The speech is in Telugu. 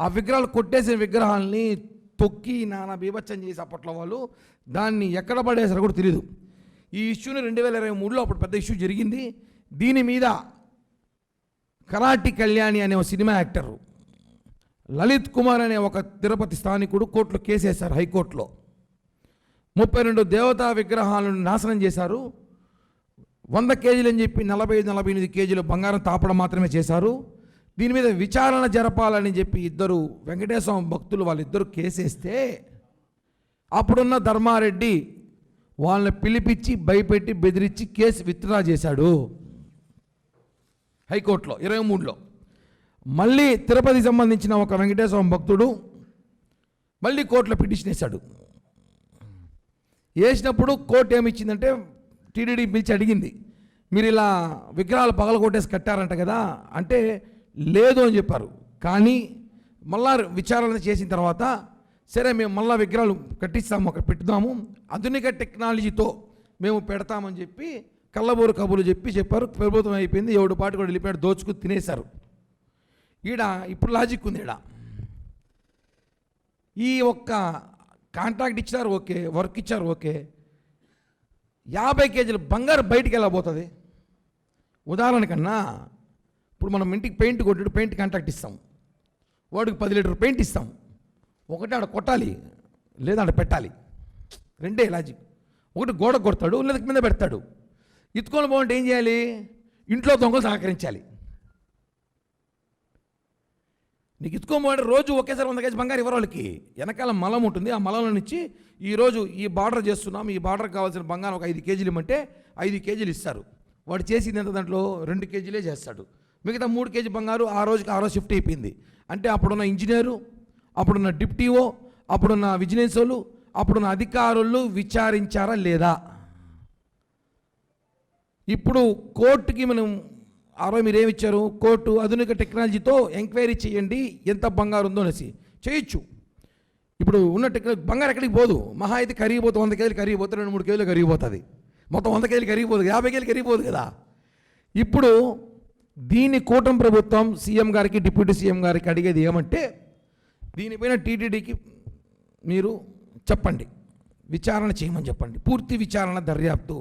ఆ విగ్రహాలు కొట్టేసిన విగ్రహాలని తొక్కి నానా బీభత్సం చేసి అప్పట్లో వాళ్ళు దాన్ని ఎక్కడ పడేసారో కూడా తెలియదు. ఈ ఇష్యూని 2023లో అప్పుడు పెద్ద ఇష్యూ జరిగింది. దీని మీద కరాటి కళ్యాణి అనే ఒక సినిమా యాక్టర్ లలిత్ కుమార్ అనే ఒక తిరుపతి స్థానికుడు కోర్టులో కేసేశారు. హైకోర్టులో 32 దేవతా విగ్రహాలను నాశనం చేశారు. 100 కేజీలు అని చెప్పి 48 కేజీలు బంగారం తాపడం మాత్రమే చేశారు. దీని మీద విచారణ జరపాలని చెప్పి ఇద్దరు వెంకటేశ్వర భక్తులు వాళ్ళిద్దరూ కేసేస్తే అప్పుడున్న ధర్మారెడ్డి వాళ్ళని పిలిపించి భయపెట్టి బెదిరించి కేసు విత్డ్రా చేశాడు హైకోర్టులో 23లో. మళ్ళీ తిరుపతికి సంబంధించిన ఒక వెంకటేశ్వర భక్తుడు మళ్ళీ కోర్టులో పిటిషన్ వేశాడు. వేసినప్పుడు కోర్టు ఏమిచ్చిందంటే టీటీడీ పిలిచి అడిగింది, మీరు ఇలా విగ్రహాలు పగలగొట్టేసి కట్టారంట కదా అంటే లేదు అని చెప్పారు. కానీ మళ్ళా విచారణ చేసిన తర్వాత సరే మేము మళ్ళీ విగ్రహాలు కట్టిస్తాము, అక్కడ పెట్టుదాము, ఆధునిక టెక్నాలజీతో మేము పెడతామని చెప్పి కళ్ళబోరు కబుర్లు చెప్పారు. ప్రభుత్వం అయిపోయింది, ఎవడు పాటు కూడా వెళ్ళిపోయాడు, దోచుకు తినేశారు. ఇప్పుడు లాజిక్ ఉంది. ఈ ఒక్క కాంట్రాక్ట్ ఇచ్చారు ఓకే, వర్క్ ఇచ్చారు ఓకే, 50 కేజీలు బంగారు బయటికి వెళ్ళబోతుంది. ఉదాహరణ కన్నా ఇప్పుడు మనం ఇంటికి పెయింట్ కొట్టాడు, పెయింట్ కాంట్రాక్ట్ ఇస్తాం, వాడికి 10 లీటర్ పెయింట్ ఇస్తాం. ఒకటి ఆడ కొట్టాలి లేదా ఆడ పెట్టాలి, రెండే లాజిక్. ఒకటి గోడ కొడతాడు లేదా కింద పెడతాడు. ఇతుకొని బాగుంటే ఏం చేయాలి, ఇంట్లో దొంగలు సహకరించాలి. నీకు ఇతుకోమంటే రోజు ఒకేసారి 100 కేజీ బంగారు ఇవ్వరు వాళ్ళకి. వెనకాల మలం ఉంటుంది, ఆ మలంలో నుంచి ఈరోజు ఈ బార్డర్ చేస్తున్నాం, ఈ బార్డర్కి కావాల్సిన బంగారం ఒక 5 కేజీలు ఇమ్మంటే 5 కేజీలు ఇస్తారు. వాడు చేసింది ఎంత, దాంట్లో 2 కేజీలే చేస్తాడు. మిగతా 3 కేజీ బంగారు ఆ రోజు షిఫ్ట్ అయిపోయింది. అంటే అప్పుడున్న ఇంజనీరు, అప్పుడున్న డిప్టీఓ, అప్పుడున్న విజిలెన్స్ వాళ్ళు, అప్పుడున్న అధికారులు విచారించారా లేదా? ఇప్పుడు కోర్టుకి మనం మీరేమి ఇచ్చారు, కోర్టు ఆధునిక టెక్నాలజీతో ఎంక్వైరీ చేయండి ఎంత బంగారు ఉందో అనేసి చేయొచ్చు. ఇప్పుడు ఉన్న బంగారు ఎక్కడికి పోదు, మహా అయితే కరిగిపోతుంది, 100 కేజీలు కరిగిపోతే 2-3 కేజీలు కరిగిపోతుంది. మొత్తం 100 కేజీలు కరిగిపోదు, 50 కేజీలు కరిగిపోదు కదా. ఇప్పుడు దీన్ని కూటమి ప్రభుత్వం సీఎం గారికి డిప్యూటీ సీఎం గారికి అడిగేది ఏమంటే, దీనిపైన టీటీడీకి మీరు చెప్పండి, విచారణ చేయమని చెప్పండి, పూర్తి విచారణ దర్యాప్తు